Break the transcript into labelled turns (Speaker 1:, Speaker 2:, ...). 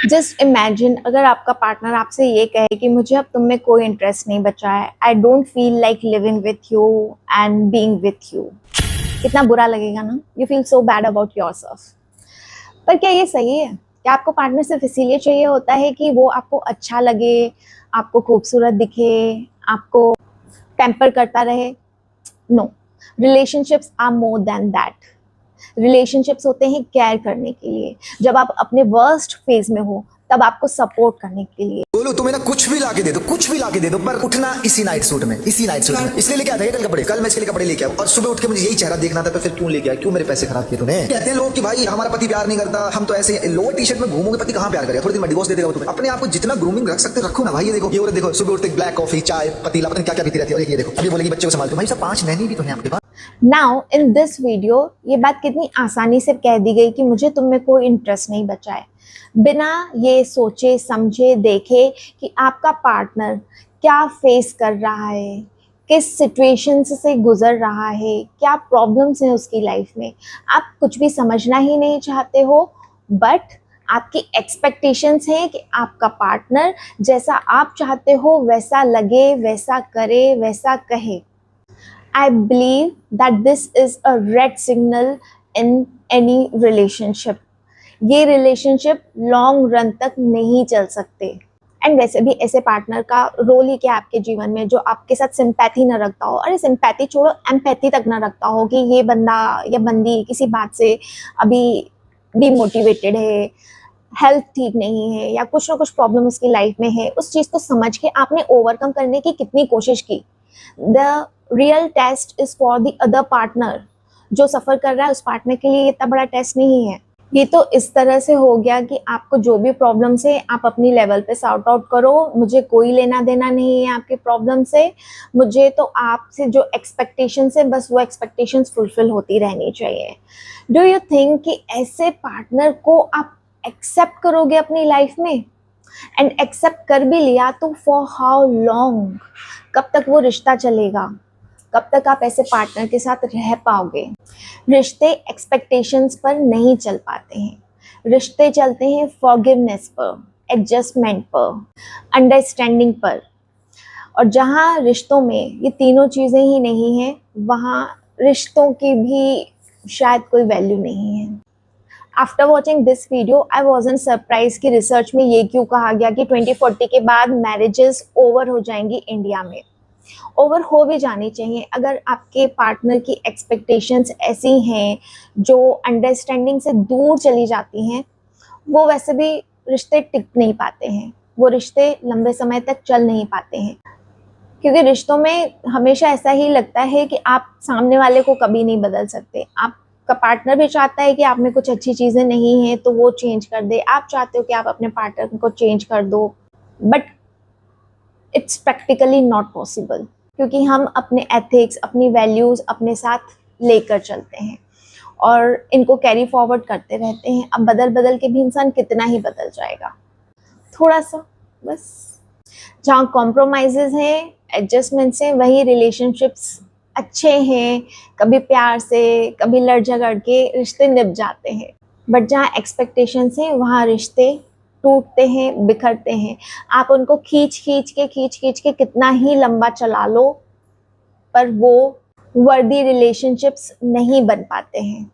Speaker 1: Just imagine अगर आपका partner आपसे ये कहे कि मुझे अब तुम में कोई इंटरेस्ट नहीं बचा है, I don't feel like living with you and being with you. कितना बुरा लगेगा ना। You feel so bad about yourself. पर क्या ये सही है? क्या आपको पार्टनर सिर्फ इसीलिए चाहिए होता है कि वो आपको अच्छा लगे, आपको खूबसूरत दिखे, आपको पैम्पर करता रहे? No, relationships are more than that. Relationships होते हैं केयर करने के लिए। जब आप अपने वर्स्ट फेज में हो तब आपको सपोर्ट करने के लिए।
Speaker 2: बोलो तुम्हें ना कुछ भी लाके दे दो, कुछ भी लाके दे दो, पर उठना इसी नाइट सूट में, इसी नाइट सूट में। इसलिए लेके आया था कल कपड़े, कल मैं इसके लिए कपड़े लेके आया और सुबह उठ के मुझे यही चेहरा देखना था, तो फिर क्यों लेके आया? क्यों मेरे पैसे खराब किए तूने? कहते हैं लोग कि भाई हमारा पति प्यार नहीं करता, हम तो ऐसे लोअर टी शर्ट में घूमोगे, पति कहां प्यार करेगा? थोड़ी देर में डिवोर्स दे देगा तुम्हें। अपने आप को जितना ग्रूमिंग रख सकते रखो ना भाई। ये देखो, ये औरत देखो, सुबह उठते ब्लैक कॉफी, चाय, पतीला, पता नहीं क्या क्या पीती रहती है। और ये देखो, अभी बोलेगी बच्चे को संभालते। भाई सब 5 नैनी भी तो है आपके पास।
Speaker 1: नाउ इन दिस वीडियो ये बात कितनी आसानी से कह दी गई कि मुझे तुम में कोई इंटरेस्ट नहीं बचा है, बिना ये सोचे समझे देखे कि आपका पार्टनर क्या फेस कर रहा है, किस सिचुएशन से गुजर रहा है, क्या प्रॉब्लम्स हैं उसकी लाइफ में। आप कुछ भी समझना ही नहीं चाहते हो, बट आपकी एक्सपेक्टेशंस हैं कि आपका पार्टनर जैसा आप चाहते हो वैसा लगे, वैसा करे, वैसा कहे। I believe that this is a red signal in any relationship. ये रिलेशनशिप लॉन्ग रन तक नहीं चल सकते। एंड वैसे भी ऐसे पार्टनर का रोल ही क्या आपके जीवन में जो आपके साथ सिंपैथी ना रखता हो। अरे सिंपैथी छोड़ो, एम्पैथी तक ना रखता हो कि ये बंदा या बंदी किसी बात से अभी डिमोटिवेटेड है, हेल्थ ठीक नहीं है या कुछ ना कुछ प्रॉब्लम उसकी लाइफ में है। उस चीज़ को समझ के आपने ओवरकम करने की कितनी कोशिश की। The real test is for the other partner. जो सफ़र कर रहा है उस पार्टनर के लिए इतना बड़ा टेस्ट नहीं है। ये तो इस तरह से हो गया कि आपको जो भी प्रॉब्लम्स है आप अपनी लेवल पे सॉर्ट आउट करो, मुझे कोई लेना देना नहीं है आपके प्रॉब्लम से। मुझे तो आपसे जो एक्सपेक्टेशंस है बस वो एक्सपेक्टेशंस फुलफिल होती रहनी चाहिए। डू यू थिंक कि ऐसे पार्टनर को आप एक्सेप्ट करोगे अपनी लाइफ में? एंड एक्सेप्ट कर भी लिया तो फॉर हाउ लॉन्ग? कब तक वो रिश्ता चलेगा? कब तक आप ऐसे पार्टनर के साथ रह पाओगे? रिश्ते एक्सपेक्टेशंस पर नहीं चल पाते हैं। रिश्ते चलते हैं फॉरगिवनेस पर, एडजस्टमेंट पर, अंडरस्टैंडिंग पर। और जहाँ रिश्तों में ये तीनों चीज़ें ही नहीं हैं, वहाँ रिश्तों की भी शायद कोई वैल्यू नहीं है। After watching this video I wasn't surprise कि रिसर्च में ये क्यों कहा गया कि 2040 के बाद मैरिजेस ओवर हो जाएंगी इंडिया में। ओवर हो भी जानी चाहिए। अगर आपके पार्टनर की एक्सपेक्टेशंस ऐसी हैं जो अंडरस्टैंडिंग से दूर चली जाती हैं, वो वैसे भी रिश्ते टिक नहीं पाते हैं, वो रिश्ते लंबे समय तक चल नहीं पाते हैं। क्योंकि रिश्तों में हमेशा ऐसा ही लगता है कि आप सामने वाले को कभी नहीं बदल सकते। आपका पार्टनर भी चाहता है कि आप में कुछ अच्छी चीज़ें नहीं हैं तो वो चेंज कर दे, आप चाहते हो कि आप अपने पार्टनर को चेंज कर दो, but it's practically not possible. क्योंकि हम अपने एथिक्स, अपनी वैल्यूज़ अपने साथ लेकर चलते हैं और इनको कैरी फॉरवर्ड करते रहते हैं। अब बदल बदल के भी इंसान कितना ही बदल जाएगा, थोड़ा सा बस। जहाँ कॉम्प्रोमाइज़ेस हैं, एडजस्टमेंट्स हैं, वही रिलेशनशिप्स अच्छे हैं। कभी प्यार से, कभी लड़ झगड़ के रिश्ते निभ जाते हैं। बट जहाँ एक्सपेक्टेशंस हैं वहाँ रिश्ते टूटते हैं, बिखरते हैं। आप उनको खींच खींच के कितना ही लंबा चला लो, पर वो वर्दी रिलेशनशिप्स नहीं बन पाते हैं।